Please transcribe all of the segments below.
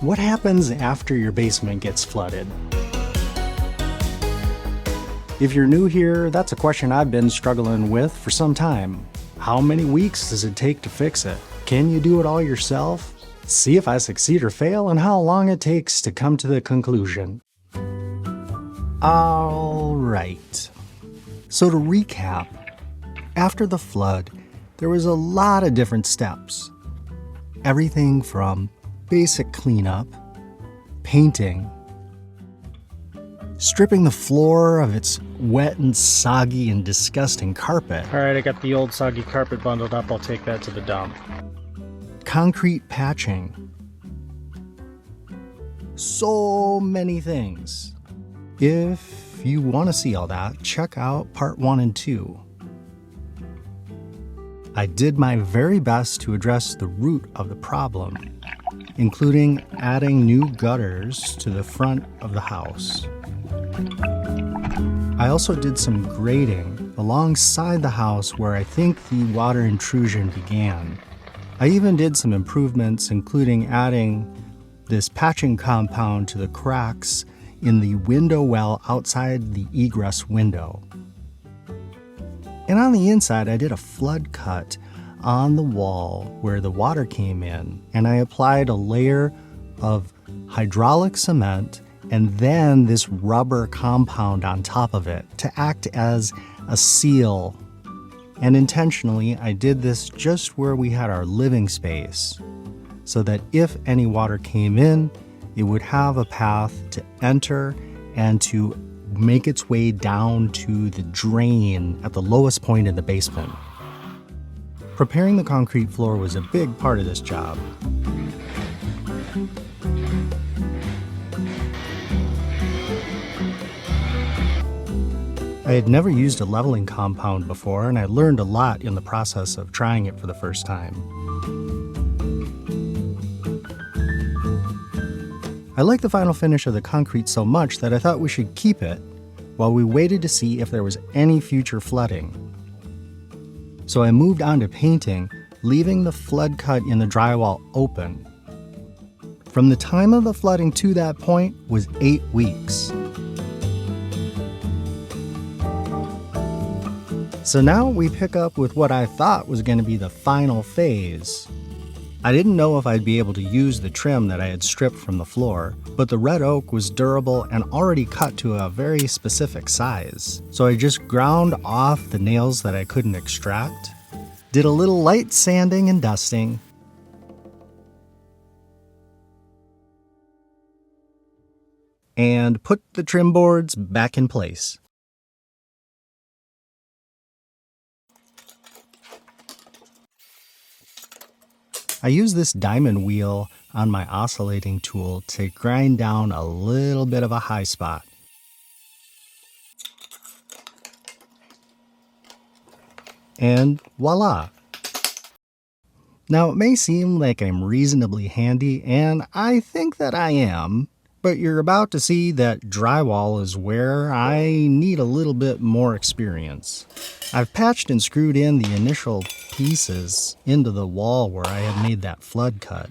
What happens after your basement gets flooded? If you're new here, that's a question I've been struggling with for some time. How many weeks does it take to fix it? Can you do it all yourself? See if I succeed or fail and how long it takes to come to the conclusion. All right. So to recap, after the flood, there was a lot of different steps. Everything from basic cleanup, painting, stripping the floor of its wet and soggy and disgusting carpet. All right, I got the old soggy carpet bundled up. I'll take that to the dump. Concrete patching. So many things. If you want to see all that, check out part 1 and 2. I did my very best to address the root of the problem, including adding new gutters to the front of the house. I also did some grading alongside the house where I think the water intrusion began. I even did some improvements, including adding this patching compound to the cracks in the window well outside the egress window. And on the inside, I did a flood cut on the wall where the water came in, and I applied a layer of hydraulic cement and then this rubber compound on top of it to act as a seal. And intentionally, I did this just where we had our living space, so that if any water came in, it would have a path to enter and to make its way down to the drain at the lowest point in the basement. Preparing the concrete floor was a big part of this job. I had never used a leveling compound before, and I learned a lot in the process of trying it for the first time. I liked the final finish of the concrete so much that I thought we should keep it while we waited to see if there was any future flooding. So I moved on to painting, leaving the flood cut in the drywall open. From the time of the flooding to that point was 8 weeks. So now we pick up with what I thought was going to be the final phase. I didn't know if I'd be able to use the trim that I had stripped from the floor, but the red oak was durable and already cut to a very specific size. So I just ground off the nails that I couldn't extract, did a little light sanding and dusting, and put the trim boards back in place. I use this diamond wheel on my oscillating tool to grind down a little bit of a high spot. And voila! Now it may seem like I'm reasonably handy, and I think that I am, but you're about to see that drywall is where I need a little bit more experience. I've patched and screwed in the initial pieces into the wall where I had made that flood cut.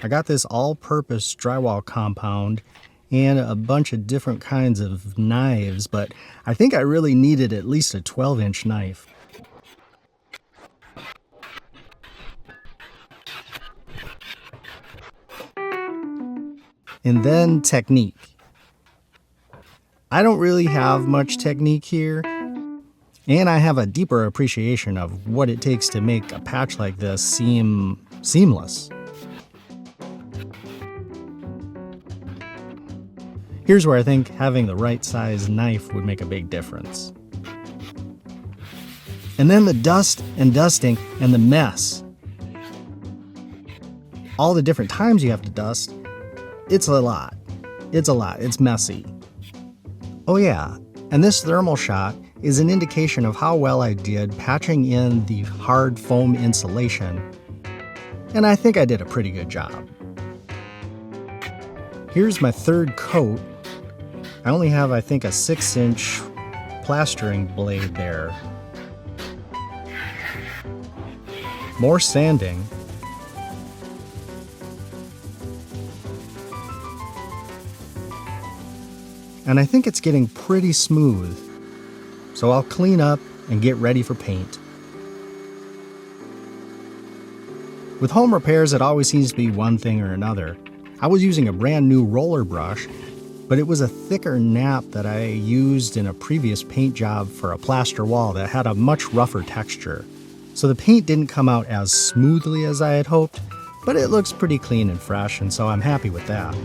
I got this all-purpose drywall compound and a bunch of different kinds of knives, but I think I really needed at least a 12-inch knife. And then technique. I don't really have much technique here, and I have a deeper appreciation of what it takes to make a patch like this seem seamless. Here's where I think having the right size knife would make a big difference. And then the dust and dusting and the mess. All the different times you have to dust, it's a lot. It's messy. Oh yeah, and this thermal shot is an indication of how well I did patching in the hard foam insulation, and I think I did a pretty good job. Here's my third coat. I only have, I think, a 6-inch plastering blade there. More sanding. and I think it's getting pretty smooth. So I'll clean up and get ready for paint. With home repairs, it always seems to be one thing or another. I was using a brand new roller brush, but it was a thicker nap that I used in a previous paint job for a plaster wall that had a much rougher texture. So the paint didn't come out as smoothly as I had hoped, but it looks pretty clean and fresh, and so I'm happy with that.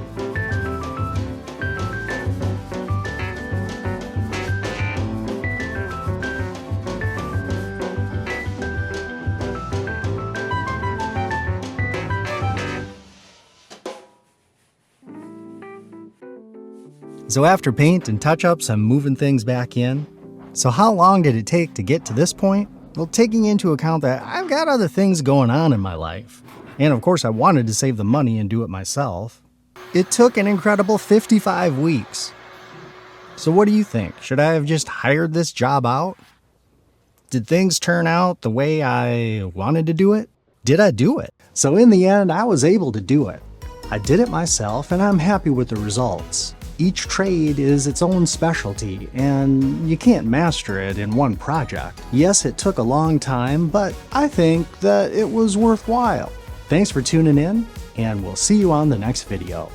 So after paint and touch-ups, I'm moving things back in. So how long did it take to get to this point? Well, taking into account that I've got other things going on in my life, and of course I wanted to save the money and do it myself, it took an incredible 55 weeks. So what do you think? Should I have just hired this job out? Did things turn out the way I wanted to do it? Did I do it? So in the end, I was able to do it. I did it myself, and I'm happy with the results. Each trade is its own specialty, and you can't master it in one project. Yes, it took a long time, but I think that it was worthwhile. Thanks for tuning in, and we'll see you on the next video.